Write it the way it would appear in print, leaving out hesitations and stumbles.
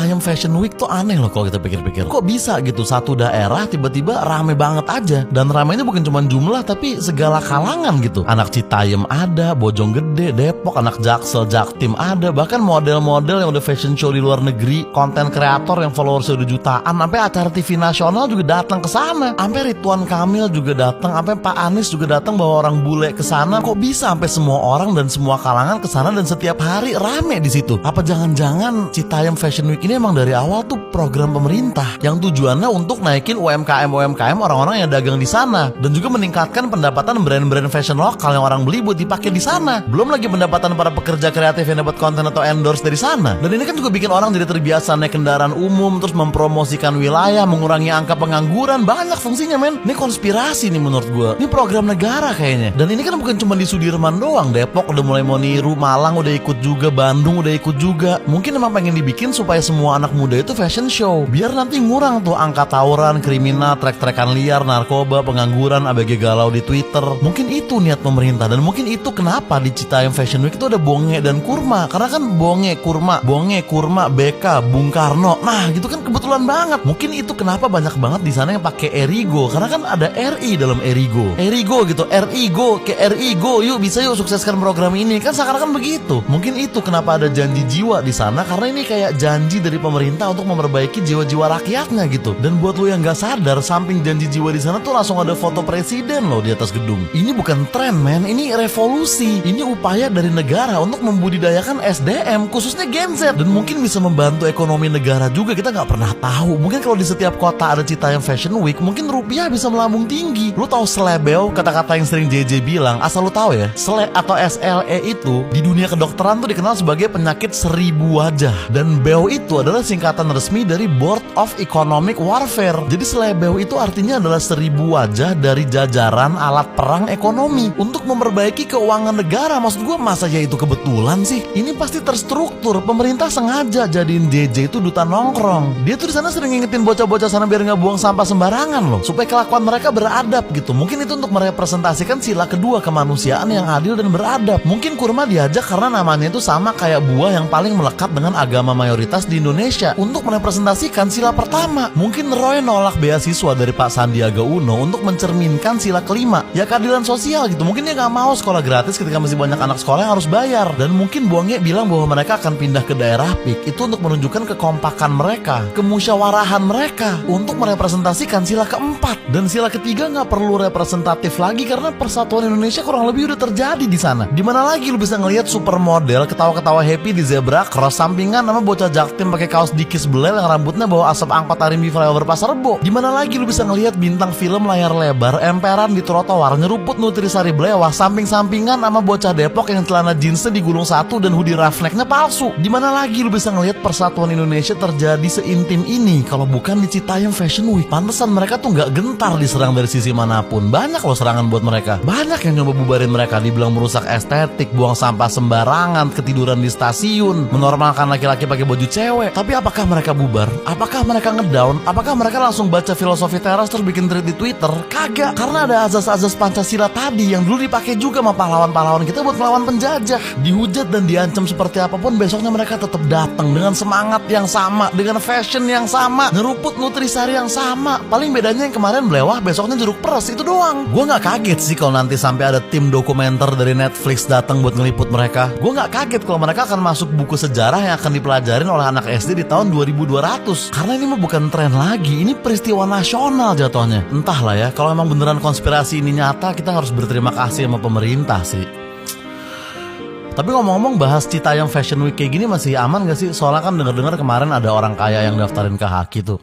Citayam Fashion Week tuh aneh loh kalau kita pikir-pikir. Kok bisa gitu satu daerah tiba-tiba rame banget aja. Dan ramenya bukan cuma jumlah tapi segala kalangan gitu. Anak Citayam ada, Bojonggede, Depok, anak Jaksel, Jaktim ada. Bahkan model-model yang udah fashion show di luar negeri, konten kreator yang followersnya udah jutaan, sampai acara TV nasional juga datang ke sana. Sampai Ridwan Kamil juga datang, sampai Pak Anies juga datang bawa orang bule ke sana. Kok bisa sampai semua orang dan semua kalangan ke sana dan setiap hari rame di situ? Apa jangan-jangan Citayam Fashion Week ini emang dari awal tuh program pemerintah yang tujuannya untuk naikin UMKM orang-orang yang dagang di sana dan juga meningkatkan pendapatan brand-brand fashion lokal yang orang beli buat dipakai di sana. Belum lagi pendapatan para pekerja kreatif yang dapat konten atau endorse dari sana. Dan ini kan juga bikin orang jadi terbiasa naik kendaraan umum, terus mempromosikan wilayah, mengurangi angka pengangguran. Banyak fungsinya, men. Ini konspirasi nih menurut gue. Ini program negara kayaknya. Dan ini kan bukan cuma di Sudirman doang. Depok udah mulai mau niru, Malang udah ikut juga, Bandung udah ikut juga. Mungkin emang pengen dibikin supaya semua anak muda itu fashion show, biar nanti ngurang tuh angka tawuran, kriminal, trek-trekan liar, narkoba, pengangguran, ABG galau di Twitter. Mungkin itu niat pemerintah. Dan mungkin itu kenapa di Citayam Fashion Week itu ada bonge dan kurma. Karena kan bonge, kurma, BK, Bung Karno. Nah gitu kan kebetulan banget. Mungkin itu kenapa banyak banget di sana yang pakai Erigo. Karena kan ada RI dalam Erigo. Erigo gitu, RI-Go, kayak RI-Go. Yuk bisa yuk sukseskan program ini. Kan sekarang kan begitu. Mungkin itu kenapa ada janji jiwa di sana, karena ini kayak janji dari pemerintah untuk memperbaiki jiwa-jiwa rakyatnya gitu. Dan buat lo yang gak sadar, samping janji jiwa di sana tuh langsung ada foto presiden loh di atas gedung. Ini bukan tren, men, ini revolusi. Ini upaya dari negara untuk membudidayakan SDM, khususnya Gen Z, dan mungkin bisa membantu ekonomi negara juga. Kita nggak pernah tahu. Mungkin kalau di setiap kota ada Citayam Fashion Week, mungkin rupiah bisa melambung tinggi. Lu tahu selebeo, kata-kata yang sering JJ bilang, asal lu tahu ya, sele atau SLE itu di dunia kedokteran tuh dikenal sebagai penyakit 1000 wajah. Dan BEW itu adalah singkatan resmi dari Board of Economic Warfare. Jadi selebeo itu artinya adalah 1000 wajah dari jajaran alat perang ekonomi untuk memperbaiki keuangan negara. Maksud gue, masa ya itu kebetulan sih? Ini pasti terstruktur. Pemerintah sengaja jadiin DJ itu duta nongkrong. Dia tuh di sana sering ngingetin bocah-bocah sana biar nggak buang sampah sembarangan loh, supaya kelakuan mereka beradab gitu. Mungkin itu untuk merepresentasikan sila kedua kemanusiaan yang adil dan beradab. Mungkin kurma diajak karena namanya itu sama kayak buah yang paling melekat dengan agama mayoritas di Indonesia, untuk merepresentasikan sila pertama. Mungkin Roy nolak beasiswa dari Pak Sandiaga Uno untuk mencerminkan sila kelima, ya keadilan sosial gitu. Mungkin dia nggak mau sekolah gratis ketika masih banyak anak sekolah yang harus bayar. Dan mungkin Bonge bilang bahwa mereka akan pindah ke daerah PIK itu untuk menunjukkan kekompakan mereka, kemusyawarahan mereka, untuk merepresentasikan sila keempat. Dan sila ketiga nggak perlu representatif lagi karena persatuan Indonesia kurang lebih udah terjadi di sana. Dimana lagi lu bisa ngelihat supermodel ketawa-ketawa happy di zebra cross sampingan sama bocah Jaktim pakai kaos dikis belel yang rambutnya bawa asap angkot Arimbi flyover Pasar Rebo. Dimana lagi lu bisa ngelihat bintang film layar lebar emperan di trotoar nyeruput Nutrisari Blewah samping-sampingan sama bocah Depok yang celana jeansnya digulung satu dan hoodie roughnecknya palsu. Dimana lagi lu bisa ngelihat persatuan Indonesia terjadi seintim ini kalau bukan di Citayam Fashion Week? Pantesan mereka tuh nggak gentar diserang dari sisi manapun. Banyak loh serangan buat mereka. Banyak yang nyoba bubarin mereka, dibilang merusak estetik, buang sampah sembarangan, ketiduran di stasiun, menormalkan laki-laki pakai baju cewek. Tapi apakah mereka bubar? Apakah mereka ngedown? Apakah mereka langsung baca filosofi teras terus bikin tweet di Twitter? Kagak, karena ada azas-azas Pancasila tadi yang dulu dipakai juga sama pahlawan-pahlawan kita buat melawan penjajah. Dihujat dan diancam seperti apapun, besoknya mereka tetap datang dengan semangat yang sama, dengan fashion yang sama, nyeruput Nutrisari yang sama. Paling bedanya yang kemarin Blewah, besoknya jeruk peres, itu doang. Gue gak kaget sih kalau nanti sampai ada tim dokumenter dari Netflix datang buat ngeliput mereka. Gue gak kaget kalau mereka akan masuk buku sejarah yang akan dipelajarin oleh anak SD di tahun 2200. Karena ini mah bukan tren lagi, ini peristiwa nasional jatuhnya. Entahlah ya, kalau emang beneran konspirasi ini nyata, kita harus berterima kasih sama pemerintah sih. Tapi ngomong-ngomong, bahas Citayam Fashion Week kayak gini masih aman gak sih? Soalnya kan denger-dengar kemarin ada orang kaya yang daftarin ke Haki tuh.